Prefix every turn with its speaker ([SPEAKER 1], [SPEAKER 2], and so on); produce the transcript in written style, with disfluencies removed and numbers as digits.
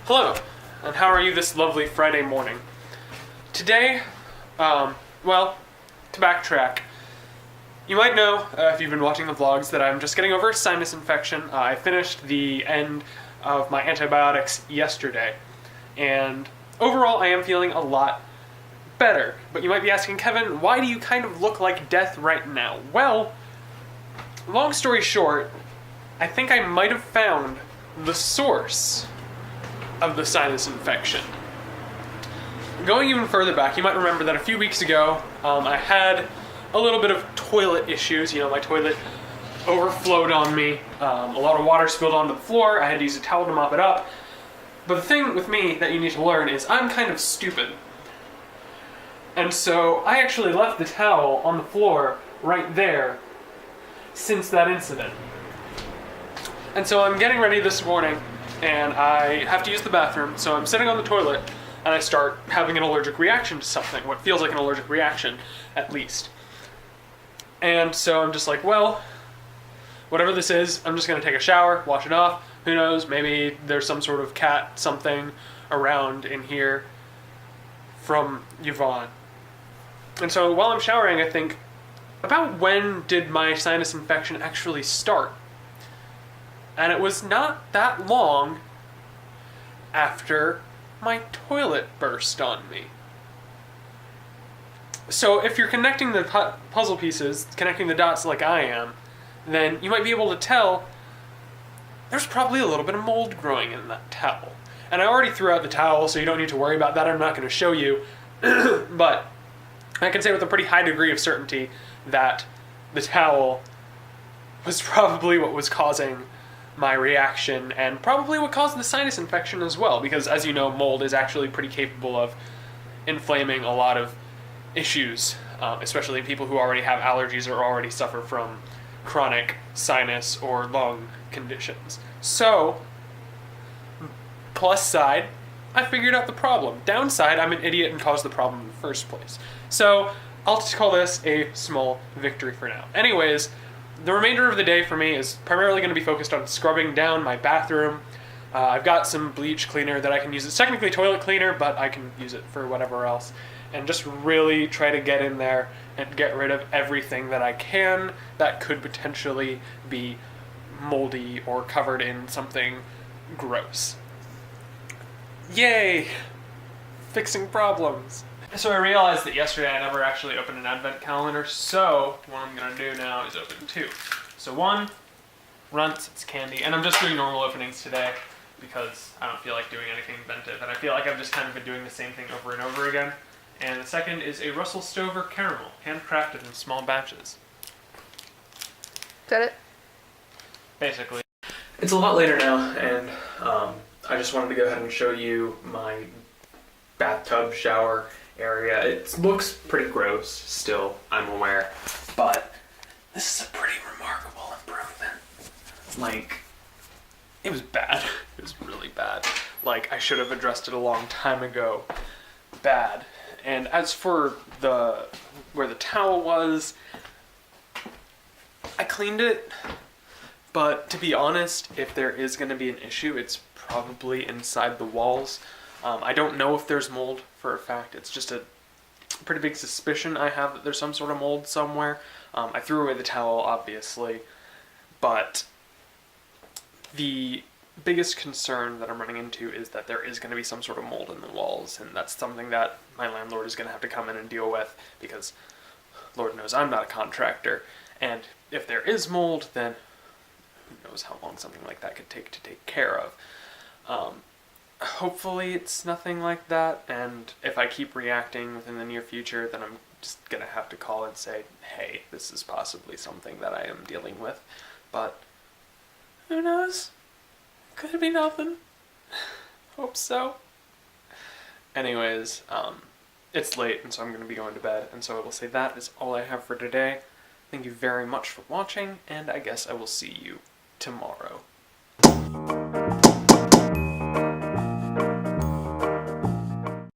[SPEAKER 1] Hello, and how are you this lovely Friday morning? Today, well, to backtrack, you might know, if you've been watching the vlogs, that I'm just getting over a sinus infection. I finished the end of my antibiotics yesterday, and overall I am feeling a lot better. But you might be asking, Kevin, why do you kind of look like death right now? Well, long story short, I think I might have found the source of the sinus infection. Going even further back, you might remember that a few weeks ago, I had a little bit of toilet issues. You know, my toilet overflowed on me. A lot of water spilled onto the floor. I had to use a towel to mop it up. But the thing with me that you need to learn is I'm kind of stupid. And so I actually left the towel on the floor right there since that incident. And so I'm getting ready this morning, and I have to use the bathroom, so I'm sitting on the toilet, and I start having an allergic reaction to something, what feels like an allergic reaction, at least. And so I'm just like, well, whatever this is, I'm just going to take a shower, wash it off. Who knows, maybe there's some sort of cat something around in here from Yvonne. And so while I'm showering, I think, about when did my sinus infection actually start? And it was not that long after my toilet burst on me. So if you're connecting the puzzle pieces, connecting the dots like I am, then you might be able to tell there's probably a little bit of mold growing in that towel. And I already threw out the towel, so you don't need to worry about that. I'm not going to show you. But I can say with a pretty high degree of certainty that the towel was probably what was causing my reaction, and probably what caused the sinus infection as well, because as you know, mold is actually pretty capable of inflaming a lot of issues, especially people who already have allergies or already suffer from chronic sinus or lung conditions. So, plus side, I figured out the problem. Downside, I'm an idiot and caused the problem in the first place. So, I'll just call this a small victory for now. Anyways, the remainder of the day for me is primarily going to be focused on scrubbing down my bathroom. I've got some bleach cleaner that I can use. It's technically toilet cleaner, but I can use it for whatever else. And just really try to get in there and get rid of everything that I can that could potentially be moldy or covered in something gross. Yay! Fixing problems. So I realized that yesterday I never actually opened an advent calendar, so what I'm going to do now is open two. So one, Runts, it's candy, and I'm just doing normal openings today because I don't feel like doing anything inventive, and I feel like I've just kind of been doing the same thing over and over again. And the second is a Russell Stover caramel, handcrafted in small batches.
[SPEAKER 2] Is that it?
[SPEAKER 1] Basically. It's a lot later now, and I just wanted to go ahead and show you my bathtub shower area. It looks pretty gross still, I'm aware, but this is a pretty remarkable improvement. Like, it was bad. It was really bad. Like, I should have addressed it a long time ago. Bad. And as for where the towel was, I cleaned it, but to be honest, if there is going to be an issue, it's probably inside the walls. I don't know if there's mold for a fact. It's just a pretty big suspicion I have that there's some sort of mold somewhere. I threw away the towel, obviously, but the biggest concern that I'm running into is that there is going to be some sort of mold in the walls, and that's something that my landlord is going to have to come in and deal with, because Lord knows I'm not a contractor, and if there is mold, then who knows how long something like that could take to take care of. Hopefully it's nothing like that, and if I keep reacting within the near future, then I'm just going to have to call and say, hey, this is possibly something that I am dealing with, but who knows? Could be nothing. Hope so. Anyways, it's late, and so I'm going to be going to bed, and so I will say that is all I have for today. Thank you very much for watching, and I guess I will see you tomorrow.